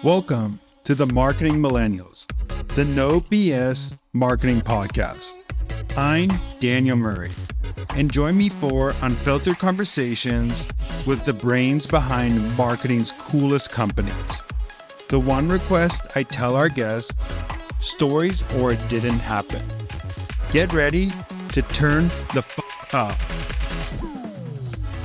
Welcome to the Marketing Millennials, the No BS Marketing Podcast. I'm Daniel Murray, and join me for unfiltered conversations with the brains behind marketing's coolest companies. The one request I tell our guests, stories or it didn't happen. Get ready to turn the up.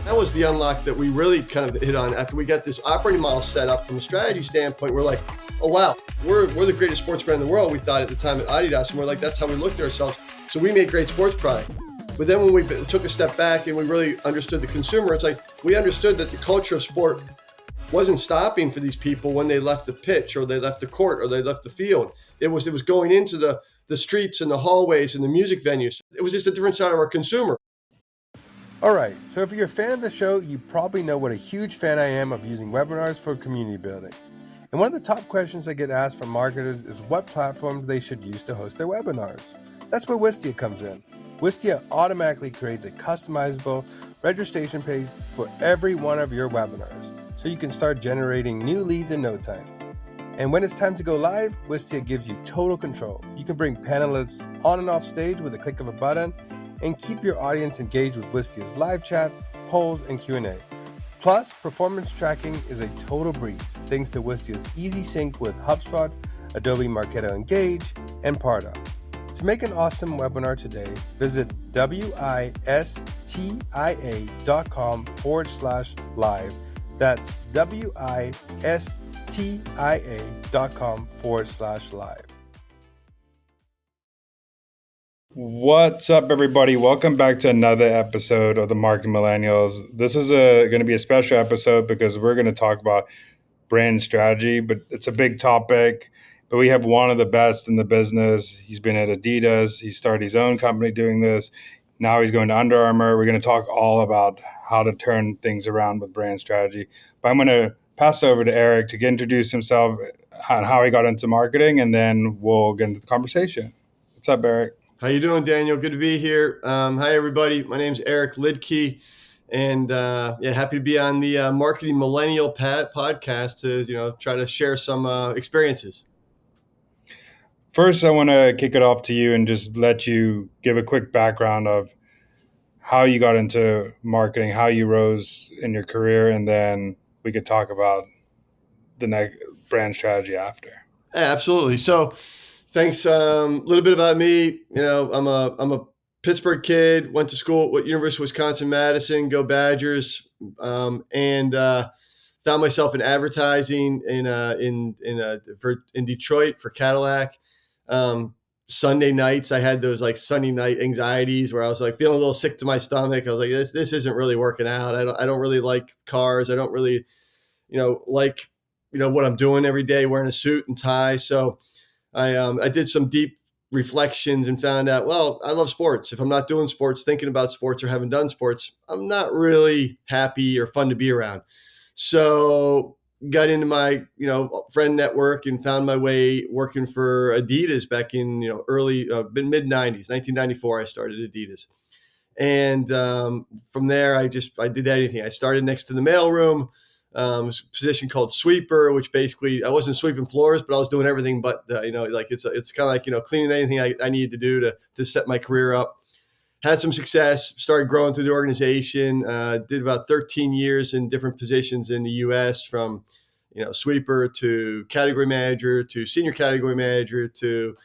That was the unlock that we really kind of hit on after we got this operating model set up from a strategy standpoint. We're like, oh, wow, we're the greatest sports brand in the world. We thought at the time at Adidas, and we're like, that's how we looked at ourselves. So we made great sports product. But then when we took a step back and we really understood the consumer, it's like we understood that the culture of sport wasn't stopping for these people when they left the pitch or they left the court or they left the field. It was going into the streets and the hallways and the music venues. It was just a different side of our consumer. All right, so if you're a fan of the show, you probably know what a huge fan I am of using webinars for community building. And one of the top questions I get asked from marketers is what platforms they should use to host their webinars. That's where Liedtke comes in. Liedtke automatically creates a customizable registration page for every one of your webinars, so you can start generating new leads in no time. And when it's time to go live, Liedtke gives you total control. You can bring panelists on and off stage with a click of a button, and keep your audience engaged with Liedtke's live chat, polls, and Q&A. Plus, performance tracking is a total breeze thanks to Liedtke's easy sync with HubSpot, Adobe Marketo Engage, and Pardot. To make an awesome webinar today, visit wistia.com/live. That's wistia.com/live. What's up, everybody? Welcome back to another episode of the Marketing Millennials. This is going to be a special episode because we're going to talk about brand strategy, but it's a big topic. But we have one of the best in the business. He's been at Adidas. He started his own company doing this. Now he's going to Under Armour. We're going to talk all about how to turn things around with brand strategy. But I'm going to pass over to Eric to introduce himself and how he got into marketing, and then we'll get into the conversation. What's up, Eric? How you doing, Daniel? Good to be here. Hi, everybody. My name's Eric Liedtke, and happy to be on the Marketing Millennial podcast to try to share some experiences. First, I want to kick it off to you and just let you give a quick background of how you got into marketing, how you rose in your career, and then we could talk about the next brand strategy after. Yeah, absolutely. So. Thanks. A little bit about me. I'm a Pittsburgh kid. Went to school at University of Wisconsin-Madison. Go Badgers! And found myself in advertising in Detroit for Cadillac. Sunday nights, I had those like Sunday night anxieties where I was like feeling a little sick to my stomach. I was like, this isn't really working out. I don't really like cars. I don't really, like what I'm doing every day, wearing a suit and tie. So. I did some deep reflections and found out, well, I love sports. If I'm not doing sports, thinking about sports, or haven't done sports, I'm not really happy or fun to be around. So got into my, friend network and found my way working for Adidas back in, early, mid-90s, 1994, I started Adidas. And from there, I did anything. I started next to the mailroom. A position called sweeper, which basically I wasn't sweeping floors, but I was doing everything. But it's kind of like cleaning anything I needed to do to set my career up. Had some success, started growing through the organization. Did about 13 years in different positions in the U.S. from sweeper to category manager to senior category manager to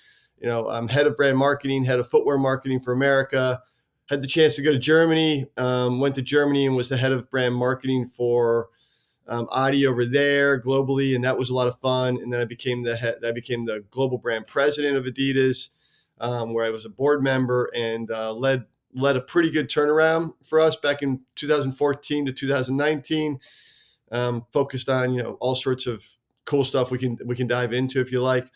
I'm head of brand marketing, head of footwear marketing for America. Had the chance to go to Germany. Went to Germany and was the head of brand marketing for Adi over there globally, and that was a lot of fun. And then I became the global brand president of Adidas, where I was a board member and led a pretty good turnaround for us back in 2014 to 2019. Focused on all sorts of cool stuff we can dive into if you like.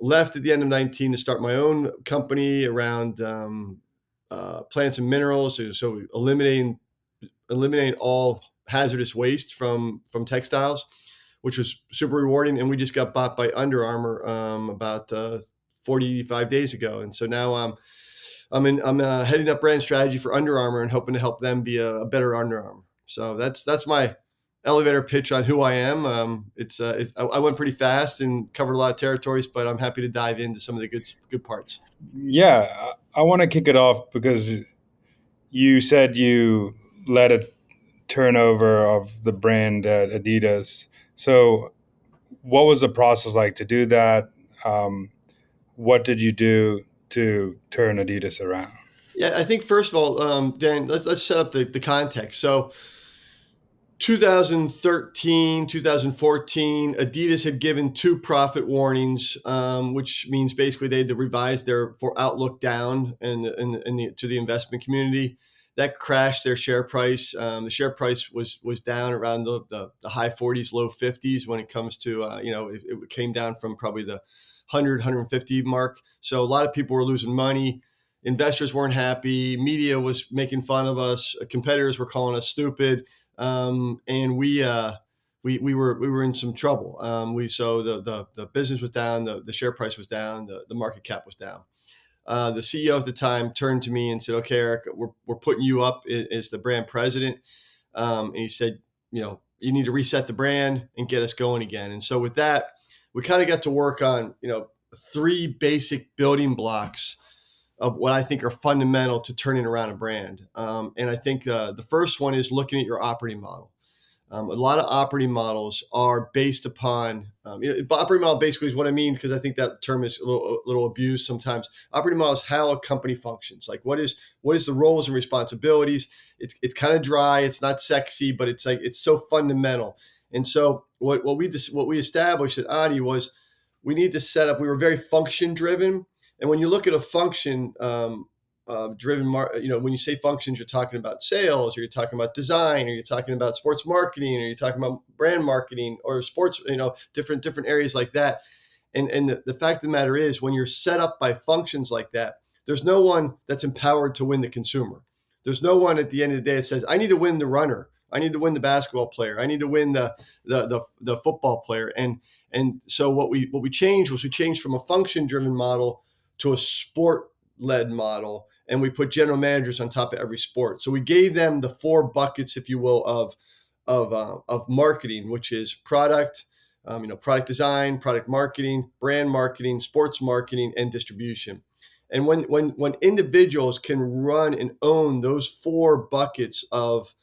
Left at the end of 19 to start my own company around plants and minerals, so eliminating all hazardous waste from textiles, which was super rewarding. And we just got bought by Under Armour about 45 days ago. And so now I'm heading up brand strategy for Under Armour and hoping to help them be a better Under Armour. So that's my elevator pitch on who I am. I went pretty fast and covered a lot of territories, but I'm happy to dive into some of the good parts. Yeah, I want to kick it off because you said you led a turnover of the brand at Adidas. So, what was the process like to do that? What did you do to turn Adidas around? Yeah, I think first of all, Dan, let's set up the context. So 2013, 2014, Adidas had given 2 profit warnings, which means basically they had to revise their outlook down to the investment community. That crashed their share price. The share price was down around the high 40s, low 50s when it comes to, it came down from probably the 150 mark. So a lot of people were losing money. Investors weren't happy. Media was making fun of us. Competitors were calling us stupid. And we were in some trouble. So the business was down, the share price was down, the market cap was down. The CEO at the time turned to me and said, "Okay, Eric, we're putting you up as the brand president." And he said, "You need to reset the brand and get us going again." And so with that, we kind of got to work on 3 basic building blocks of what I think are fundamental to turning around a brand. And I think the first one is looking at your operating model. A lot of operating models are based upon, operating model basically is what I mean, because I think that term is a little abused sometimes. Operating model is how a company functions. Like what is the roles and responsibilities? It's kind of dry. It's not sexy, but it's so fundamental. And so what we established at Adi was we need to set up. We were very function driven. And when you look at a function driven, when you say functions, you're talking about sales, or you're talking about design, or you're talking about sports marketing, or you're talking about brand marketing, or sports, different areas like that. And the fact of the matter is, when you're set up by functions like that, there's no one that's empowered to win the consumer. There's no one at the end of the day that says, "I need to win the runner. I need to win the basketball player. I need to win the football player." And so what we changed was we changed from a function driven model to a sport led model, and we put general managers on top of every sport. So we gave them the 4 buckets, if you will, of marketing, which is product, product design, product marketing, brand marketing, sports marketing, and distribution. And when individuals can run and own those 4 buckets of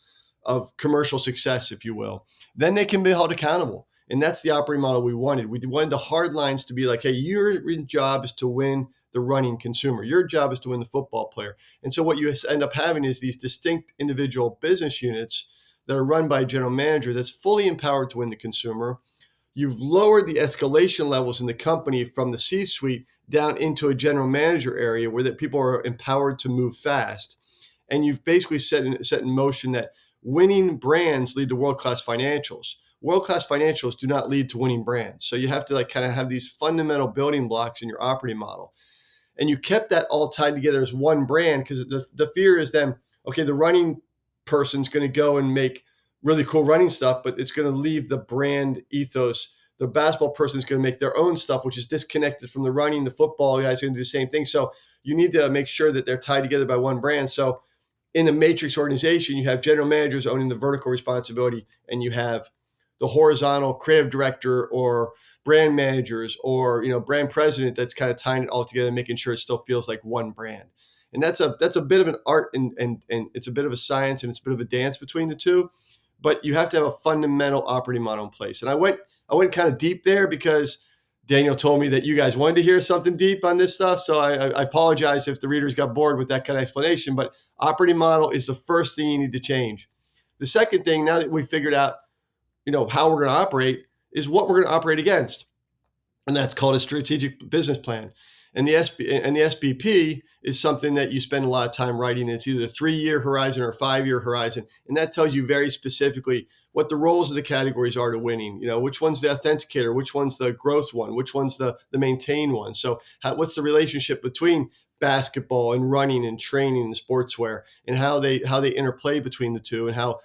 commercial success, if you will, then they can be held accountable. And that's the operating model we wanted. We wanted the hard lines to be like, hey, your job is to win the running consumer. Your job is to win the football player. And so what you end up having is these distinct individual business units that are run by a general manager that's fully empowered to win the consumer. You've lowered the escalation levels in the company from the C-suite down into a general manager area where that people are empowered to move fast. And you've basically set in motion that winning brands lead to world-class financials. World-class financials do not lead to winning brands. So you have to kind of have these fundamental building blocks in your operating model. And you kept that all tied together as one brand, because the fear is then, okay, the running person's going to go and make really cool running stuff, but it's going to leave the brand ethos. The basketball person is going to make their own stuff, which is disconnected from the running. The football guys are going to do the same thing. So you need to make sure that they're tied together by one brand. So in the matrix organization, you have general managers owning the vertical responsibility, and you have the horizontal creative director or brand managers or brand president that's kind of tying it all together, making sure it still feels like one brand. And that's a bit of an art and it's a bit of a science, and it's a bit of a dance between the two. But you have to have a fundamental operating model in place. And I went kind of deep there because Daniel told me that you guys wanted to hear something deep on this stuff. So I apologize if the readers got bored with that kind of explanation. But operating model is the first thing you need to change. The second thing, now that we figured out how we're going to operate, is what we're going to operate against. And that's called a strategic business plan. And the SVP is something that you spend a lot of time writing. It's either a 3-year horizon or a 5-year horizon. And that tells you very specifically what the roles of the categories are to winning. Which one's the authenticator, which one's the growth one, which one's the maintain one. So what's the relationship between basketball and running and training and sportswear, and how they interplay between the two, and how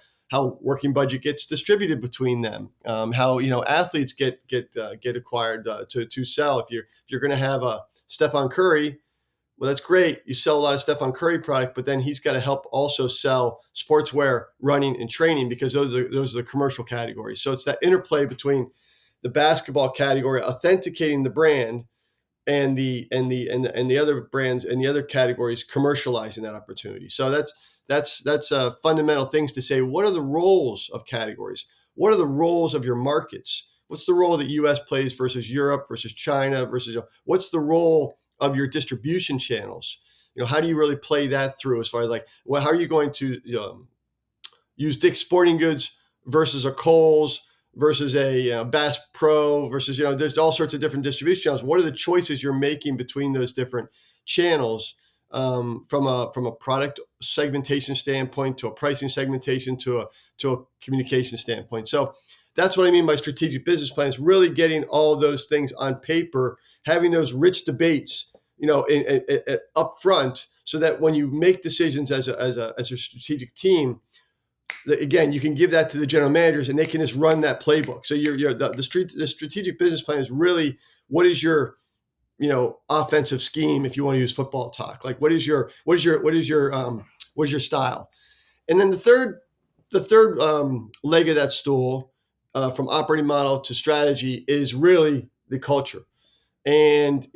working budget gets distributed between them, how athletes get acquired to sell. If you're going to have a Stephen Curry, Well, that's great. You sell a lot of Stephen Curry product, but then he's got to help also sell sportswear, running, and training, because those are the commercial categories. So it's that interplay between the basketball category authenticating the brand and the other brands and the other categories commercializing that opportunity. So that's fundamental things to say. What are the roles of categories? What are the roles of your markets? What's the role that U.S. plays versus Europe versus China versus, what's the role of your distribution channels? How do you really play that through, as far as like, well, how are you going to use Dick's Sporting Goods versus a Kohl's versus a Bass Pro versus, there's all sorts of different distribution channels. What are the choices you're making between those different channels, from a product segmentation standpoint, to a pricing segmentation, to a communication standpoint? So that's what I mean by strategic business plans, really getting all of those things on paper, having those rich debates, up front, so that when you make decisions as a strategic team, again, you can give that to the general managers and they can just run that playbook. So the strategic business plan is really, what is your offensive scheme, if you want to use football talk? Like, what is your style? And then the third leg of that stool, from operating model to strategy, is really the culture. And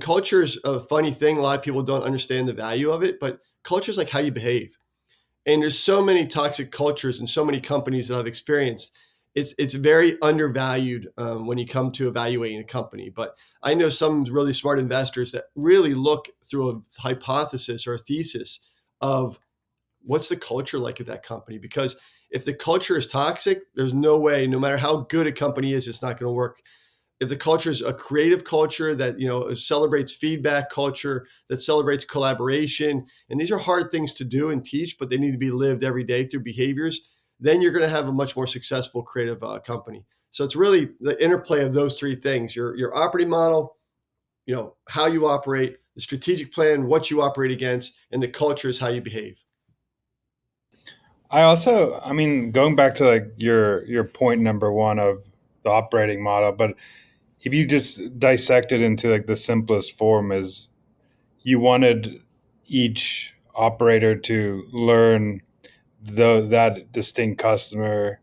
culture is a funny thing. A lot of people don't understand the value of it, but culture is like how you behave. And there's so many toxic cultures and so many companies that I've experienced. It's very undervalued when you come to evaluating a company. But I know some really smart investors that really look through a hypothesis or a thesis of what's the culture like at that company. Because if the culture is toxic, there's no way, no matter how good a company is, it's not going to work. If the culture is a creative culture that celebrates feedback culture, that celebrates collaboration, and these are hard things to do and teach, but they need to be lived every day through behaviors, then you're going to have a much more successful creative company. So it's really the interplay of those three things: your operating model, how you operate, the strategic plan, what you operate against, and the culture is how you behave. I mean, going back to like your point number one of the operating model, but if you just dissect it into like the simplest form, is you wanted each operator to learn that distinct customer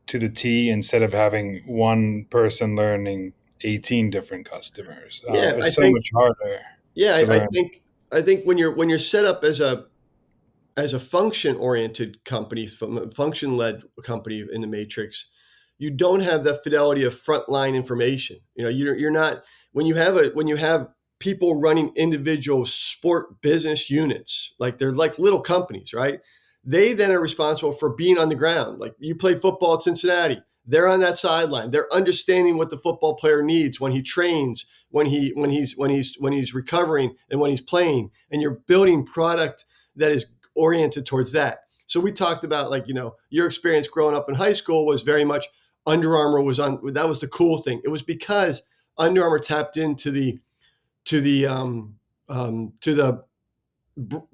to the T, instead of having one person learning 18 different customers. Yeah, I It's so think. much harder Yeah, to I learn. think. I think when you're set up as a function-oriented company, from a function-led company in the matrix, you don't have the fidelity of frontline information. You're not, when you have people running individual sport business units, like they're like little companies, right? They then are responsible for being on the ground. Like, you played football at Cincinnati, they're on that sideline. They're understanding what the football player needs when he trains, when he's recovering, and when he's playing. And you're building product that is oriented towards that. So we talked about, like, your experience growing up in high school was very much Under Armour was on. That was the cool thing. It was because Under Armour tapped into to the to the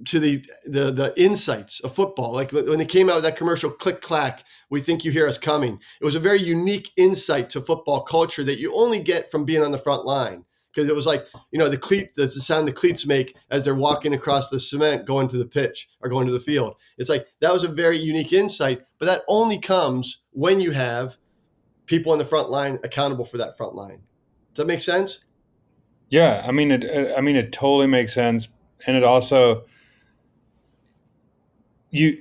to the insights of football. Like when they came out with that commercial, click clack, we think you hear us coming. It was a very unique insight to football culture that you only get from being on the front line. Because it was like, the sound the cleats make as they're walking across the cement, going to the pitch or going to the field. It's like, that was a very unique insight, but that only comes when you have people on the front line accountable for that front line. Does that make sense? Yeah, it totally makes sense, and it also, you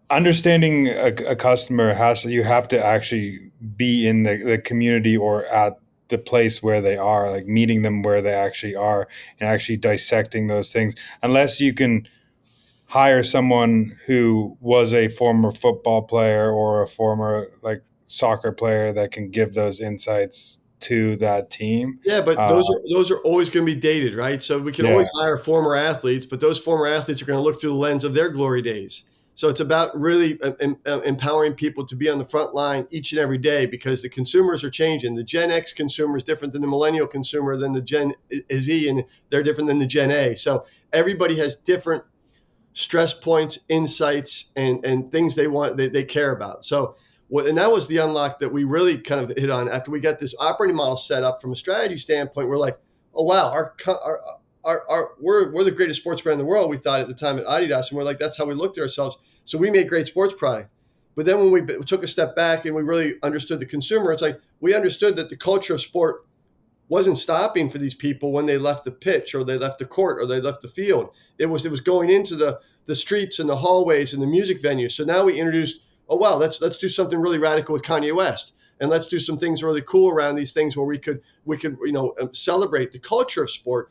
understanding a customer you have to actually be in the community or at the place where they are, like meeting them where they actually are and actually dissecting those things. Unless you can hire someone who was a former football player or a former like soccer player that can give those insights to that team. Yeah, but Uh, those are always going to be dated, right? So we can yeah, always hire former athletes, but those former athletes are going to look through the lens of their glory days. So it's about really empowering people to be on the front line each and every day, because the consumers are changing. The Gen X consumer is different than the millennial consumer, than the Gen Z, and they're different than the Gen A. So everybody has different stress points, insights, and things they care about. So and that was the unlock that we really kind of hit on after we got this operating model set up from a strategy standpoint. We're like, oh wow, we're the greatest sports brand in the world. We thought at the time at Adidas, and we're like, that's how we looked at ourselves. So we made great sports product. But then when we took a step back and we really understood the consumer, it's like we understood that the culture of sport wasn't stopping for these people when they left the pitch or they left the court or they left the field. It was going into the streets and the hallways and the music venues. So now we introduced, oh wow, let's do something really radical with Kanye West, and let's do some things really cool around these things where we could celebrate the culture of sport,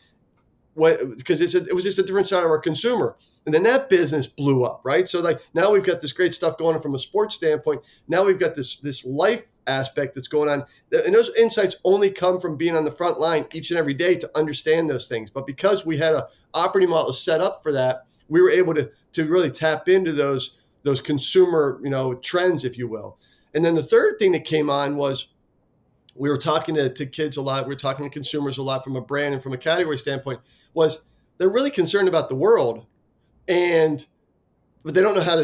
because it was just a different side of our consumer. And then that business blew up, right? So like now we've got this great stuff going on from a sports standpoint. Now we've got this life aspect that's going on. And those insights only come from being on the front line each and every day to understand those things. But because we had an operating model set up for that, we were able to really tap into those consumer, trends, if you will. And then the third thing that came on was we were talking to kids a lot. We were talking to consumers a lot from a brand and from a category standpoint. Was they're really concerned about the world, but they don't know how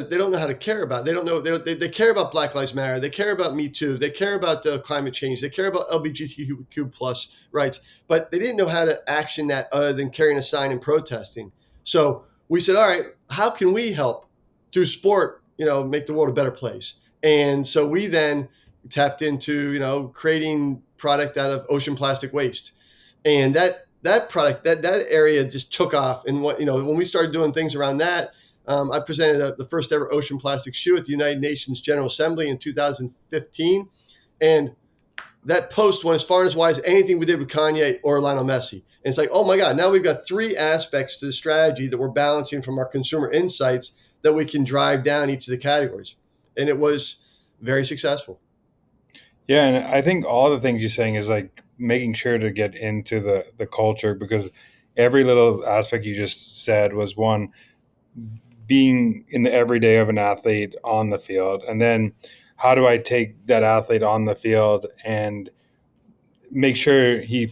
to care about it. They care about Black Lives Matter. They care about Me Too. They care about climate change. They care about LGBTQ plus rights, but they didn't know how to action that other than carrying a sign and protesting. So we said, all right, how can we help through sport, make the world a better place? And so we then tapped into, creating product out of ocean plastic waste. And that product, that area just took off. And when we started doing things around that, I presented the first ever ocean plastic shoe at the United Nations General Assembly in 2015. And that post went as far and as wide as anything we did with Kanye or Lionel Messi. And it's like, oh my God, now we've got three aspects to the strategy that we're balancing from our consumer insights that we can drive down each of the categories. And it was very successful. Yeah, and I think all the things you're saying is like making sure to get into the culture, because every little aspect you just said was one, being in the everyday of an athlete on the field, and then how do I take that athlete on the field and make sure he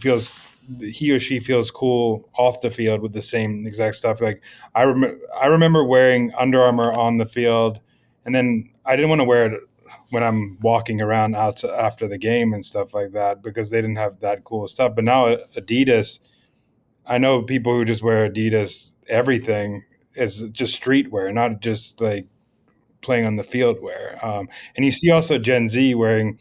or she feels cool off the field with the same exact stuff. Like I remember wearing Under Armour on the field, and then I didn't want to wear it when I'm walking around out after the game and stuff like that, because they didn't have that cool stuff. But now Adidas, I know people who just wear Adidas everything is just streetwear, not just like playing on the field wear. And you see also Gen Z wearing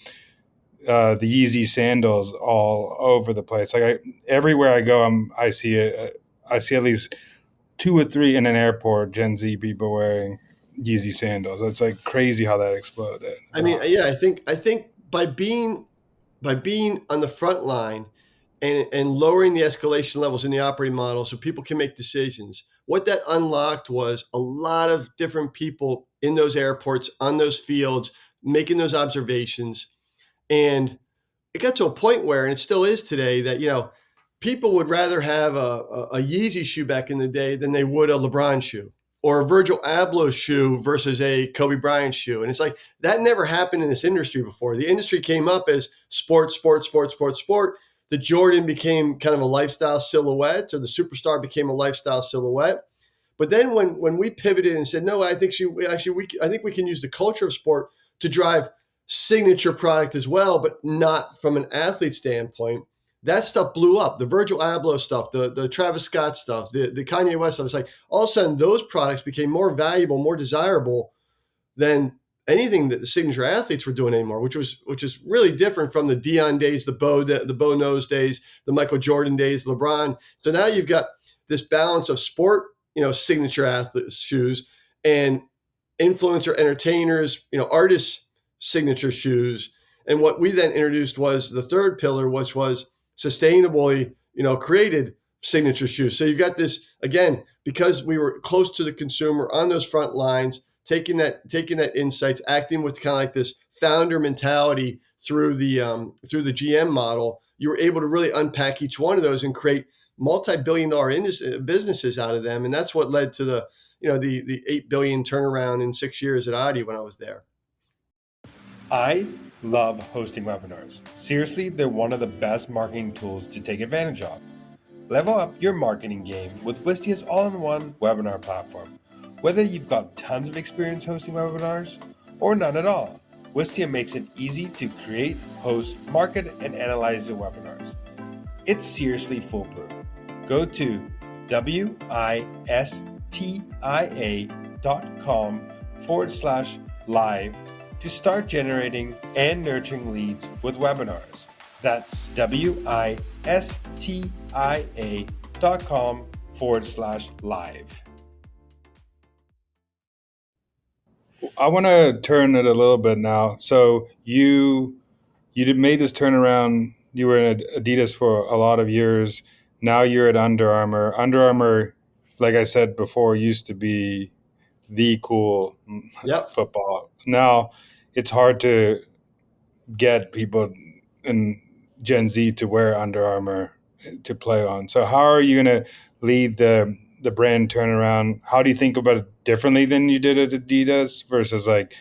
the Yeezy sandals all over the place. Like everywhere I go, I see at least two or three in an airport Gen Z people wearing Yeezy sandals. It's like crazy how that exploded. I mean, yeah, I think by being on the front line and lowering the escalation levels in the operating model so people can make decisions, what that unlocked was a lot of different people in those airports, on those fields, making those observations. And it got to a point where, and it still is today, that, people would rather have a Yeezy shoe back in the day than they would a LeBron shoe, or a Virgil Abloh shoe versus a Kobe Bryant shoe. And it's like, that never happened in this industry before. The industry came up as sport. The Jordan became kind of a lifestyle silhouette, or the Superstar became a lifestyle silhouette. But then when we pivoted and said, no, I think we can use the culture of sport to drive signature product as well, but not from an athlete standpoint, that stuff blew up. The Virgil Abloh stuff, the Travis Scott stuff, the Kanye West stuff. It's like all of a sudden those products became more valuable, more desirable than anything that the signature athletes were doing anymore, which is really different from the Deion days, the Bo Nose days, the Michael Jordan days, LeBron. So now you've got this balance of sport, signature athletes suits, and influencer entertainers, artists' signature shoes. And what we then introduced was the third pillar, which was sustainably, created signature shoes. So you've got this, again, because we were close to the consumer on those front lines, taking that insights, acting with kind of like this founder mentality through the GM model, you were able to really unpack each one of those and create multi-billion-dollar businesses out of them. And that's what led to the 8 billion turnaround in 6 years at Adi when I was there. I love hosting webinars. Seriously, they're one of the best marketing tools to take advantage of. Level up your marketing game with Wistia's all-in-one webinar platform. Whether you've got tons of experience hosting webinars or none at all, Wistia makes it easy to create, host, market, and analyze your webinars. It's seriously foolproof. Go to wistia.com/live to start generating and nurturing leads with webinars. That's wistia.com/live. I want to turn it a little bit now. So you made this turnaround. You were in Adidas for a lot of years. Now you're at Under Armour. Under Armour, like I said before, used to be the cool football. Now it's hard to get people in Gen Z to wear Under Armour to play on. So how are you going to lead the brand turnaround? How do you think about it differently than you did at Adidas versus like,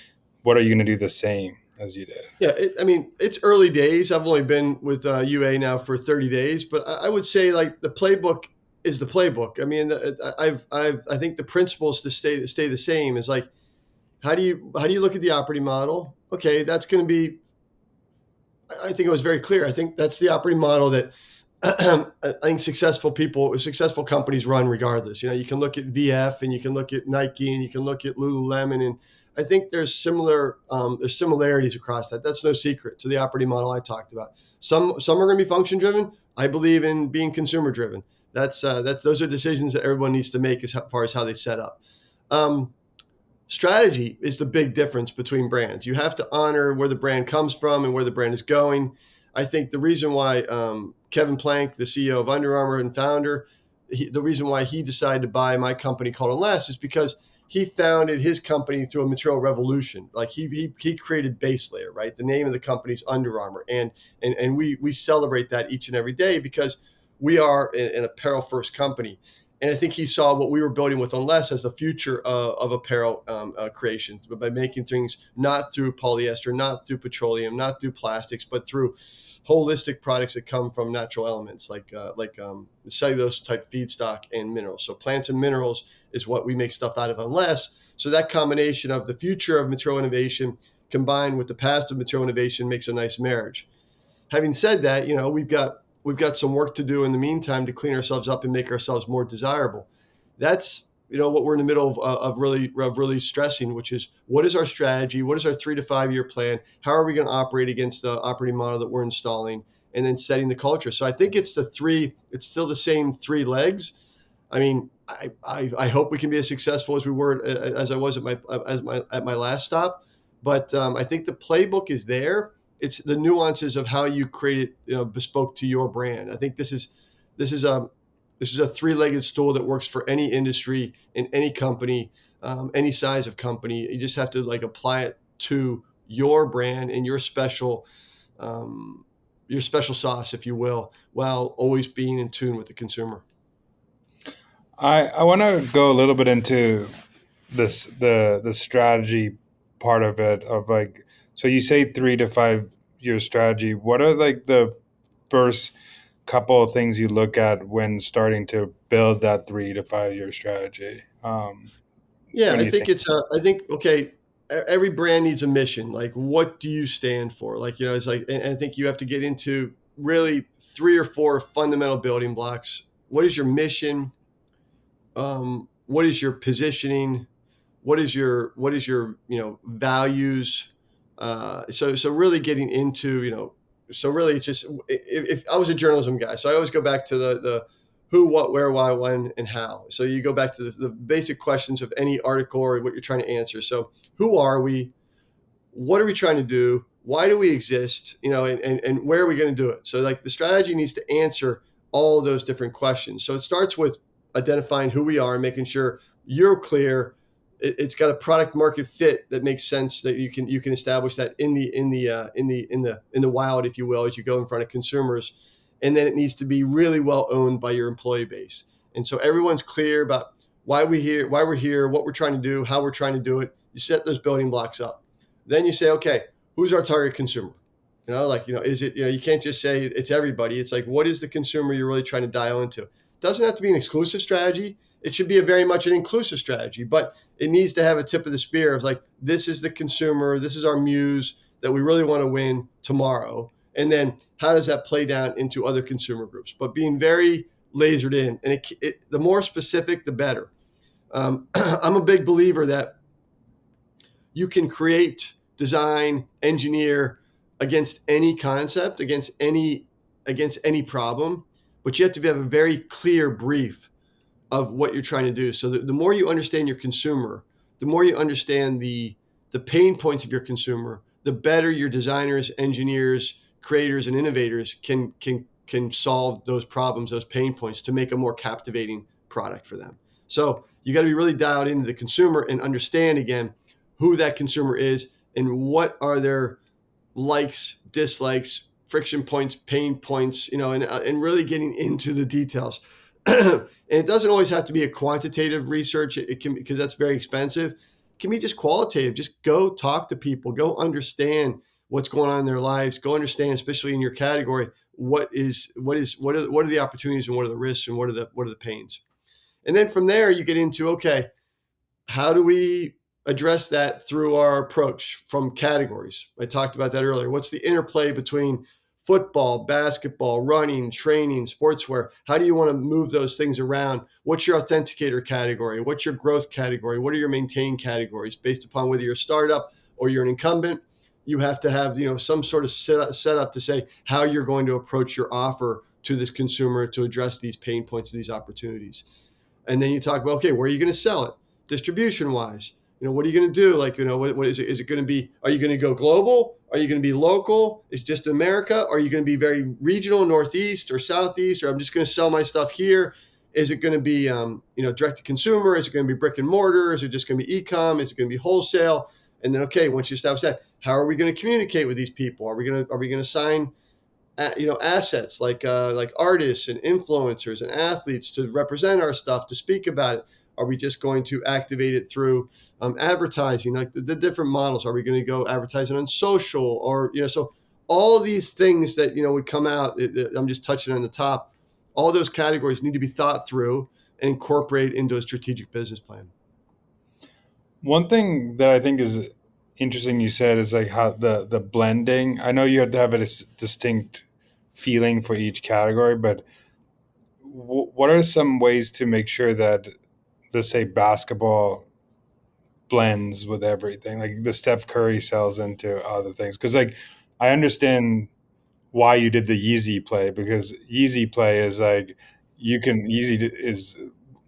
what are you going to do the same as you did? Yeah, it's early days. I've only been with UA now for 30 days, but I would say like the playbook is the playbook. I mean, I think the principles to stay the same is like, how do you look at the operating model? Okay, that's going to be. I think it was very clear. I think that's the operating model that I think successful companies run regardless. You know, you can look at VF and you can look at Nike and you can look at Lululemon, and I think there's similarities across that. That's no secret to the operating model I talked about. Some are going to be function driven. I believe in being consumer driven. Those are decisions that everyone needs to make as far as how they set up. Strategy is the big difference between brands. You have to honor where the brand comes from and where the brand is going. I think the reason why Kevin Plank, the CEO of Under Armour and founder, the reason why he decided to buy my company called Unless is because he founded his company through a material revolution. Like he created base layer, right? The name of the company is Under Armour, and we celebrate that each and every day because we are an apparel first company. And I think he saw what we were building with Unless as the future of apparel creations, but by making things not through polyester, not through petroleum, not through plastics, but through holistic products that come from natural elements like cellulose type feedstock and minerals. So plants and minerals is what we make stuff out of Unless. So that combination of the future of material innovation combined with the past of material innovation makes a nice marriage. Having said that, you know, we've got some work to do in the meantime to clean ourselves up and make ourselves more desirable. That's, you know, what we're in the middle of really stressing, which is what is our strategy? What is our 3 to 5 year plan? How are we going to operate against the operating model that we're installing, and then setting the culture? So I think it's still the same 3 legs. I mean, I hope we can be as successful as I was at my last stop, but I think the playbook is there. It's the nuances of how you create it, you know, bespoke to your brand. I think this is a 3-legged stool that works for any industry in any company, any size of company. You just have to like apply it to your brand and your special sauce, if you will, while always being in tune with the consumer. I want to go a little bit into the strategy part of it, of like, so you say 3 to 5 year strategy. What are like the first couple of things you look at when starting to build that 3 to 5 year strategy? I think okay, every brand needs a mission. Like, what do you stand for? Like, you know, it's like, and I think you have to get into really 3 or 4 fundamental building blocks. What is your mission? What is your positioning? What is your values? So really getting into, you know, so really it's just, if I was a journalism guy, so I always go back to the who, what, where, why, when, and how. So you go back to the basic questions of any article or what you're trying to answer. So who are we? What are we trying to do? Why do we exist? You know, and where are we going to do it? So like the strategy needs to answer all those different questions. So it starts with identifying who we are and making sure you're clear. It's got a product market fit that makes sense, that you can establish that in the wild, if you will, as you go in front of consumers. And then it needs to be really well owned by your employee base. And so everyone's clear about why we're here, what we're trying to do, how we're trying to do it. You set those building blocks up. Then you say, okay, who's our target consumer? You know, like, you know, is it, you know, you can't just say it's everybody. It's like, what is the consumer you're really trying to dial into? It doesn't have to be an exclusive strategy. It should be a very much an inclusive strategy, but it needs to have a tip of the spear of like, this is the consumer, this is our muse that we really want to win tomorrow. And then how does that play down into other consumer groups? But being very lasered in, and the more specific, the better. I'm a big believer that you can create, design, engineer against any concept, against any problem, but you have to have a very clear brief of what you're trying to do. So the more you understand your consumer, the more you understand the pain points of your consumer, the better your designers, engineers, creators, and innovators can solve those problems, those pain points, to make a more captivating product for them. So you got to be really dialed into the consumer and understand, again, who that consumer is and what are their likes, dislikes, friction points, pain points, and really getting into the details. And it doesn't always have to be a quantitative research. It can, because that's very expensive. It can be just qualitative. Just go talk to people, go understand what's going on in their lives, go understand, especially in your category, what are the opportunities and what are the risks and what are the pains. And then from there you get into, okay, how do we address that through our approach from categories? I talked about that earlier. What's the interplay between football, basketball, running, training, sportswear? How do you want to move those things around? What's your authenticator category? What's your growth category? What are your maintain categories? Based upon whether you're a startup or you're an incumbent, you have to have some sort of setup to say how you're going to approach your offer to this consumer to address these pain points, these opportunities. And then you talk about, okay, where are you going to sell it? Distribution wise, what are you going to do? Like, what is it? Is it going to be, are you going to go global? Are you going to be local? Is it just America? Are you going to be very regional, Northeast or Southeast? Or I'm just going to sell my stuff here? Is it going to be, direct to consumer? Is it going to be brick and mortar? Is it just going to be e-com? Is it going to be wholesale? And then, okay, once you establish that, how are we going to communicate with these people? Are we going to sign assets like artists and influencers and athletes to represent our stuff, to speak about it? Are we just going to activate it through advertising, like the different models? Are we going to go advertising on social, or so all these things that would come out? I'm just touching on the top. All those categories need to be thought through and incorporate into a strategic business plan. One thing that I think is interesting you said is like how the blending. I know you have to have a distinct feeling for each category, but what are some ways to make sure that, let's say, basketball blends with everything, like the Steph Curry sells into other things? Because like I understand why you did the Yeezy play, because Yeezy play is like Yeezy is,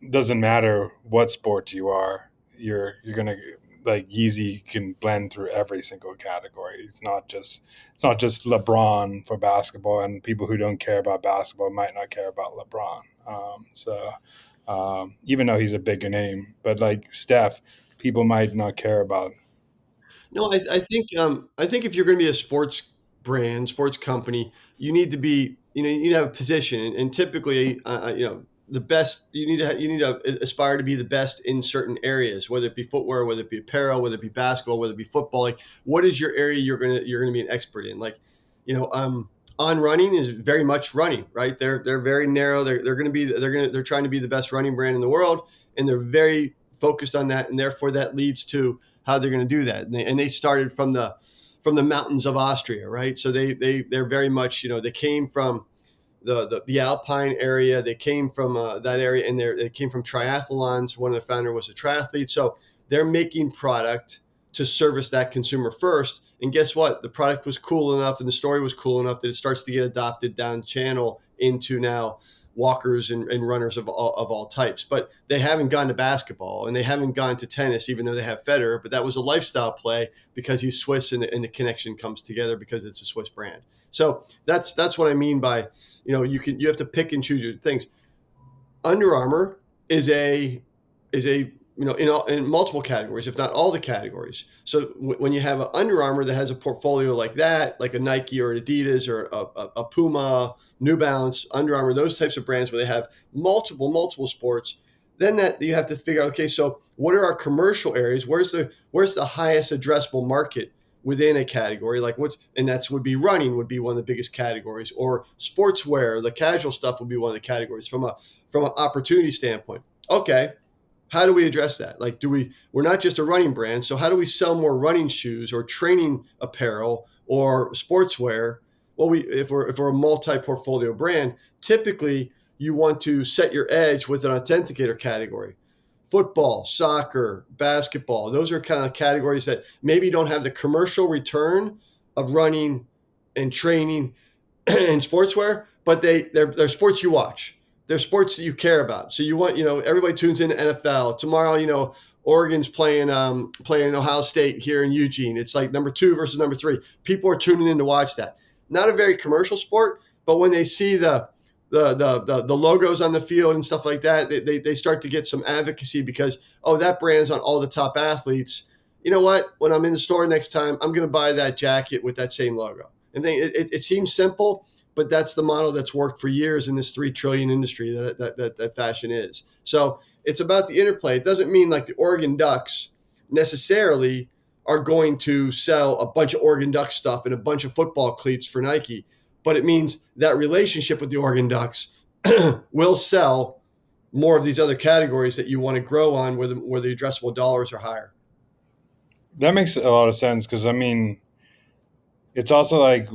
doesn't matter what sport you are, you're gonna, like, Yeezy can blend through every single category. It's not just LeBron for basketball, and people who don't care about basketball might not care about LeBron. Even though he's a bigger name, but like Steph, people might not care about. No, I think if you're going to be a sports brand, sports company, you need to be, you need to have a position, and typically, the best. You need to aspire to be the best in certain areas, whether it be footwear, whether it be apparel, whether it be basketball, whether it be football. Like, what is your area you're gonna be an expert in? Like, On Running is very much running, right? They're very narrow. They're trying to be the best running brand in the world, and they're very focused on that, and therefore that leads to how they're going to do that. And they started from the mountains of Austria, right? So they're very much, they came from the Alpine area. They came from that area, and they came from triathlons. One of the founder was a triathlete. So they're making product to service that consumer first. And guess what? The product was cool enough and the story was cool enough that it starts to get adopted down channel into now walkers and runners of all types. But they haven't gone to basketball, and they haven't gone to tennis, even though they have Federer. But that was a lifestyle play because he's Swiss, and the connection comes together because it's a Swiss brand. So that's what I mean by, you have to pick and choose your things. Under Armour is a in multiple categories, if not all the categories. So when you have an Under Armour that has a portfolio like that, like a Nike or an Adidas or a Puma, New Balance, Under Armour, those types of brands where they have multiple sports, then that you have to figure out, okay, so what are our commercial areas? Where's the highest addressable market within a category? And that's would be running would be one of the biggest categories, or sportswear, the casual stuff would be one of the categories from an opportunity standpoint. Okay, how do we address that? Like, we're not just a running brand, so how do we sell more running shoes or training apparel or sportswear? Well, if we're a multi-portfolio brand, typically you want to set your edge with an authenticator category. Football, soccer, basketball, those are kind of categories that maybe don't have the commercial return of running and training and sportswear, but they're sports you watch. They're sports that you care about. So you want, everybody tunes into NFL. Tomorrow, Oregon's playing Ohio State here in Eugene. It's like number 2 versus number 3. People are tuning in to watch that. Not a very commercial sport, but when they see the logos on the field and stuff like that, they start to get some advocacy because, that brand's on all the top athletes. You know what? When I'm in the store next time, I'm going to buy that jacket with that same logo. And it seems simple, but that's the model that's worked for years in this $3 trillion industry that fashion is. So it's about the interplay. It doesn't mean like the Oregon Ducks necessarily are going to sell a bunch of Oregon Duck stuff and a bunch of football cleats for Nike, but it means that relationship with the Oregon Ducks will sell more of these other categories that you want to grow on where the addressable dollars are higher. That makes a lot of sense because, it's also like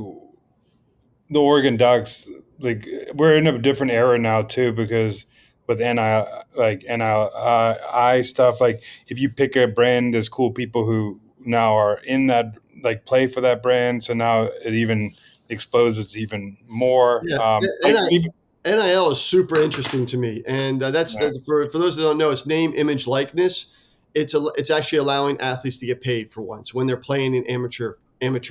the Oregon Ducks, like we're in a different era now too because with NIL, like NIL stuff, like if you pick a brand, there's cool people who now are in that, like play for that brand. So now it even exposes even more. Yeah, NIL is super interesting to me, and that's for those that don't know, it's name, image, likeness. It's actually allowing athletes to get paid for once when they're playing in amateur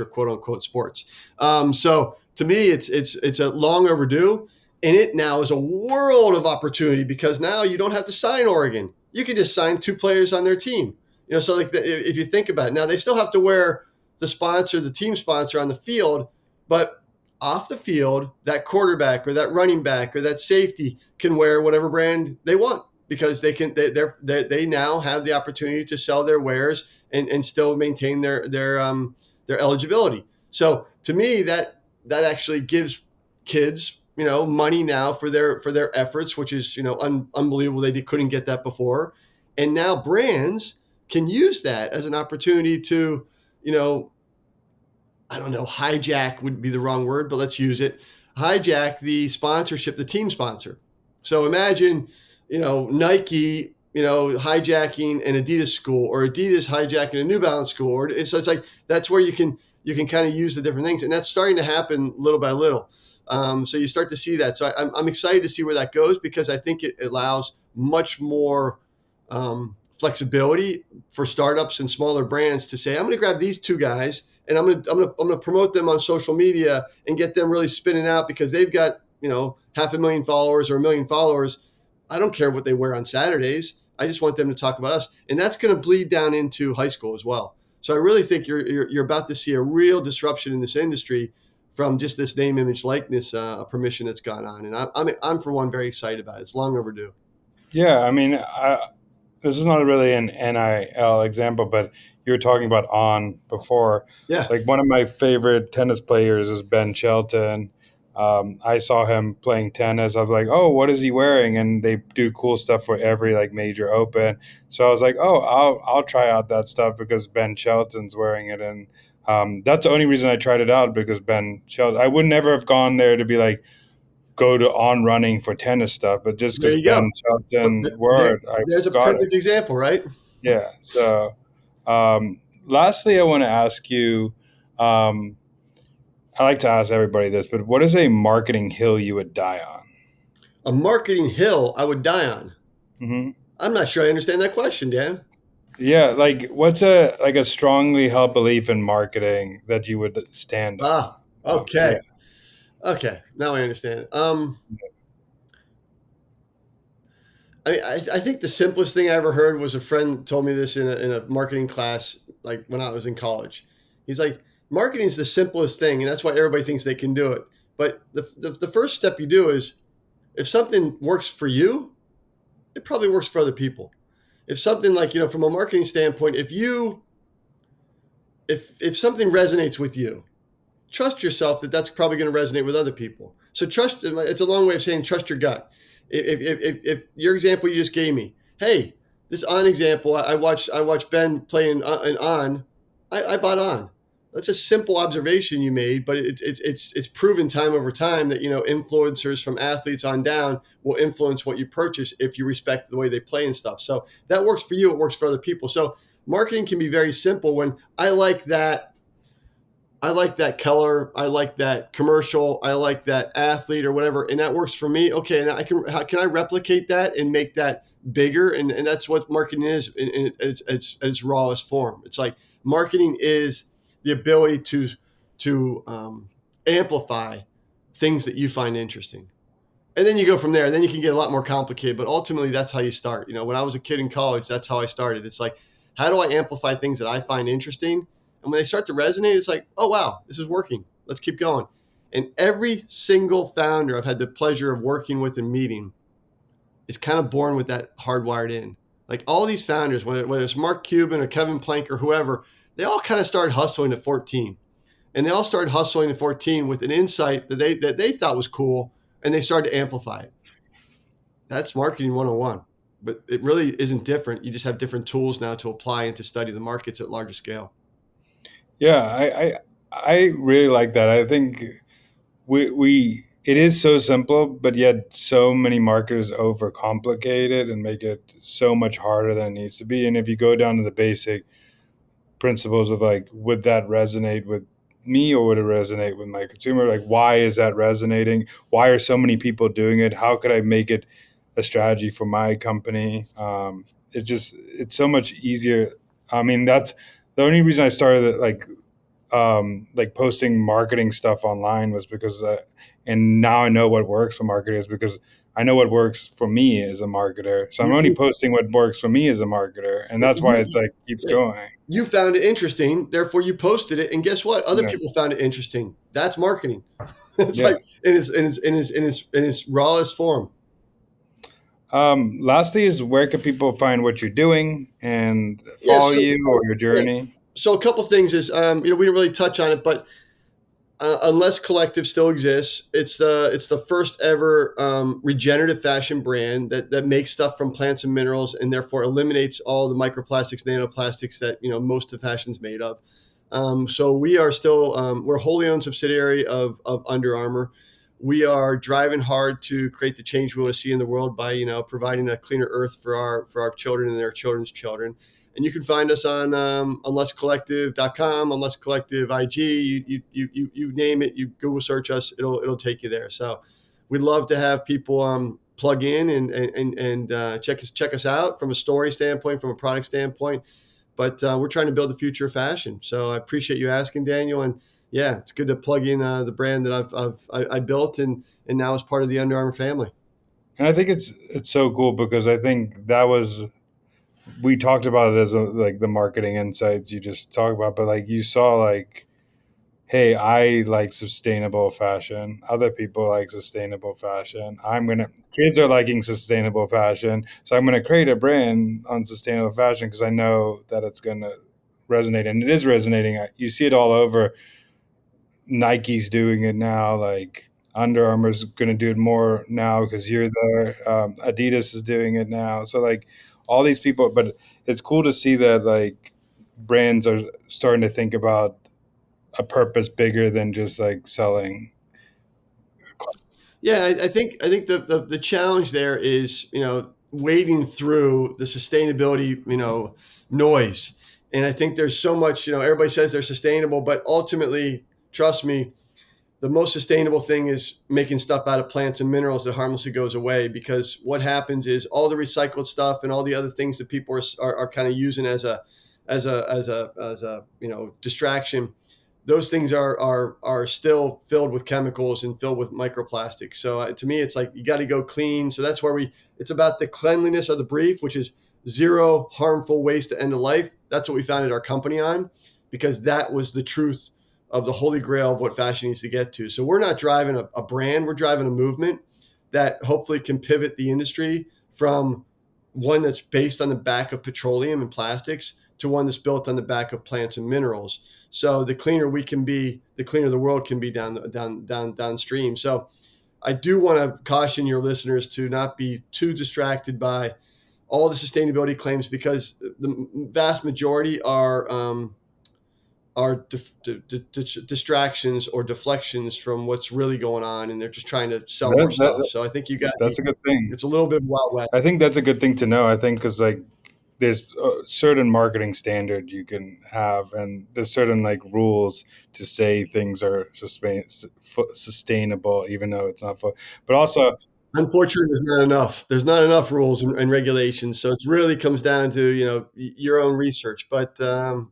quote unquote sports. So to me, it's a long overdue, and it now is a world of opportunity because now you don't have to sign Oregon. You can just sign 2 players on their team. So like if you think about it, now they still have to wear the team sponsor on the field, but off the field, that quarterback or that running back or that safety can wear whatever brand they want because they now have the opportunity to sell their wares and still maintain their eligibility. So to me, that actually gives kids, money now for their efforts, which is, unbelievable. They couldn't get that before. And now brands can use that as an opportunity to, I don't know, hijack would be the wrong word, but let's use it. Hijack the sponsorship, the team sponsor. So imagine, Nike, hijacking an Adidas school or Adidas hijacking a New Balance school. So it's like, that's where you can kind of use the different things. And that's starting to happen little by little. So you start to see that. So I'm excited to see where that goes because I think it allows much more flexibility for startups and smaller brands to say, I'm going to grab these 2 guys and I'm going to promote them on social media and get them really spinning out because they've got, 500,000 followers or 1 million followers. I don't care what they wear on Saturdays. I just want them to talk about us. And that's going to bleed down into high school as well. So I really think you're about to see a real disruption in this industry from just this name, image, likeness permission that's gone on. And I'm for one, very excited about it. It's long overdue. Yeah, this is not really an NIL example, but you were talking about On before. Yeah. Like one of my favorite tennis players is Ben Shelton. I saw him playing tennis. I was like, oh, what is he wearing? And they do cool stuff for every like major open. So I was like, oh, I'll try out that stuff because Ben Shelton's wearing it. And that's the only reason I tried it out because Ben Shelton. I would never have gone there to be like, go to On Running for tennis stuff, but just because Ben Shelton wore it, there's a perfect example, right? Yeah. So, lastly, I want to ask you. I like to ask everybody this, but what is a marketing hill you would die on? A marketing hill I would die on. Mm-hmm. I'm not sure I understand that question, Dan. Yeah, like what's a strongly held belief in marketing that you would stand on? Okay. Okay, now I understand. I think the simplest thing I ever heard was a friend told me this in a marketing class, like when I was in college. He's like, marketing is the simplest thing, and that's why everybody thinks they can do it. But the first step you do is, if something works for you, it probably works for other people. If something like, from a marketing standpoint, if something resonates with you, trust yourself that that's probably going to resonate with other people. So trust, it's a long way of saying trust your gut. If your example you just gave me, hey, this On example, I watched Ben playing an On, I bought On. that's a simple observation you made, but it's proven time over time that, influencers from athletes on down will influence what you purchase if you respect the way they play and stuff. So that works for you. It works for other people. So marketing can be very simple. When I like that color, I like that commercial, I like that athlete or whatever, and that works for me. Okay, and can I replicate that and make that bigger? And that's what marketing is in its rawest form. It's like marketing is the ability to amplify things that you find interesting. And then you go from there, and then you can get a lot more complicated. But ultimately, that's how you start. When I was a kid in college, that's how I started. It's like, how do I amplify things that I find interesting? And when they start to resonate, it's like, oh, wow, this is working. Let's keep going. And every single founder I've had the pleasure of working with and meeting is kind of born with that hardwired in. Like all these founders, whether it's Mark Cuban or Kevin Plank or whoever, they all kind of started hustling at 14. And they all started hustling at 14 with an insight that they thought was cool, and they started to amplify it. That's marketing 101. But it really isn't different. You just have different tools now to apply and to study the markets at larger scale. Yeah, I really like that. I think we it is so simple, but yet so many marketers overcomplicate it and make it so much harder than it needs to be. And if you go down to the basic principles of like, would that resonate with me or would it resonate with my consumer? Like, why is that resonating? Why are so many people doing it? How could I make it a strategy for my company? It's so much easier. I mean, that's the only reason I started like posting marketing stuff online was because, and now I know what works for marketers because I know what works for me as a marketer. So I'm only posting what works for me as a marketer, and that's why it's like keeps going. You found it interesting, therefore you posted it, and guess what? Other Yeah. people found it interesting. That's marketing. It's Yeah. like in its rawest form. Lastly is where can people find what you're doing and Yeah. follow So you or your yeah. journey? So a couple things is we didn't really touch on it, but Unless Collective still exists, it's the first ever regenerative fashion brand that makes stuff from plants and minerals, and therefore eliminates all the microplastics, nanoplastics that most of fashion's made of. So we are still we're a wholly owned subsidiary of Under Armour. We are driving hard to create the change we want to see in the world by providing a cleaner earth for our children and their children's children. And you can find us on unlesscollective.com, unlesscollective IG. You name it, you Google search us, it'll take you there. So we'd love to have people plug in and check us out from a story standpoint, from a product standpoint. But we're trying to build the future of fashion. So I appreciate you asking, Daniel. And yeah, it's good to plug in the brand that I built and now is part of the Under Armour family. And I think it's so cool because I think that was, we talked about it as like the marketing insights you just talked about, but like you saw like, hey, I like sustainable fashion. Other people like sustainable fashion. Kids are liking sustainable fashion. So I'm going to create a brand on sustainable fashion because I know that it's going to resonate. And it is resonating. You see it all over. Nike's doing it now. Like Under Armour's going to do it more now because you're there. Adidas is doing it now. So like all these people, but it's cool to see that like brands are starting to think about a purpose bigger than just like selling. Yeah, I think the challenge there is wading through the sustainability noise, and I think there's so much everybody says they're sustainable, but ultimately, trust me, the most sustainable thing is making stuff out of plants and minerals that harmlessly goes away, because what happens is all the recycled stuff and all the other things that people are kind of using as a distraction, those things are still filled with chemicals and filled with microplastics. So to me, it's like you got to go clean. So that's where it's about the cleanliness of the brief, which is zero harmful waste to end of life. That's what we founded our company on, because that was the truth of the holy grail of what fashion needs to get to. So we're not driving a brand, we're driving a movement that hopefully can pivot the industry from one that's based on the back of petroleum and plastics to one that's built on the back of plants and minerals. So the cleaner we can be, the cleaner the world can be downstream. So I do want to caution your listeners to not be too distracted by all the sustainability claims, because the vast majority are are distractions or deflections from what's really going on, and they're just trying to sell more stuff. So I think you got that's a good thing. It's a little bit Wild West. I think that's a good thing to know. I think because like there's a certain marketing standard you can have, and there's certain like rules to say things are sustainable, even though it's not. But also, unfortunately, there's not enough rules and regulations. So it really comes down to, your own research. But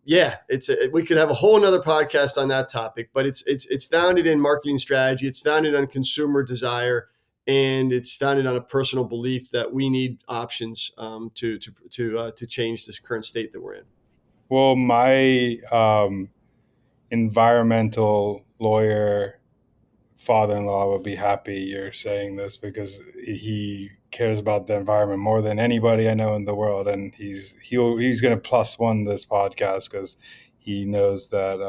we could have a whole another podcast on that topic, but it's founded in marketing strategy. It's founded on consumer desire, and it's founded on a personal belief that we need options to change this current state that we're in. Well, my environmental lawyer father-in-law would be happy you're saying this, because he cares about the environment more than anybody I know in the world, and he's going to +1 this podcast because he knows that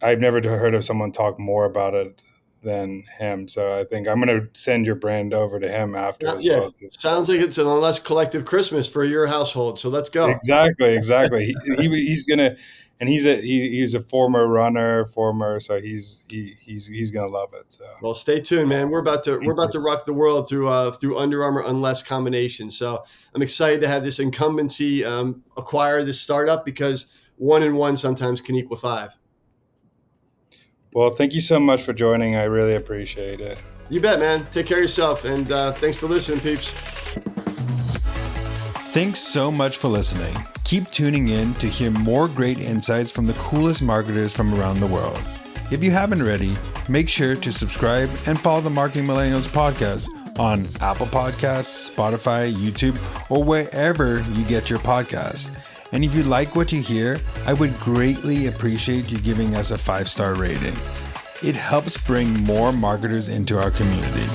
I've never heard of someone talk more about it than him. So I think I'm going to send your brand over to him after. Well. Sounds like it's an less collective Christmas for your household. So let's go. Exactly. He's gonna. And he's a former runner, so he's gonna love it. So. Well, stay tuned, man. We're about to rock the world through Under Armour Unless combination. So I'm excited to have this incumbency acquire this startup, because 1 and 1 sometimes can equal 5. Well, thank you so much for joining. I really appreciate it. You bet, man. Take care of yourself, and thanks for listening, peeps. Thanks so much for listening. Keep tuning in to hear more great insights from the coolest marketers from around the world. If you haven't already, make sure to subscribe and follow the Marketing Millennials podcast on Apple Podcasts, Spotify, YouTube, or wherever you get your podcasts. And if you like what you hear, I would greatly appreciate you giving us a 5-star rating. It helps bring more marketers into our community.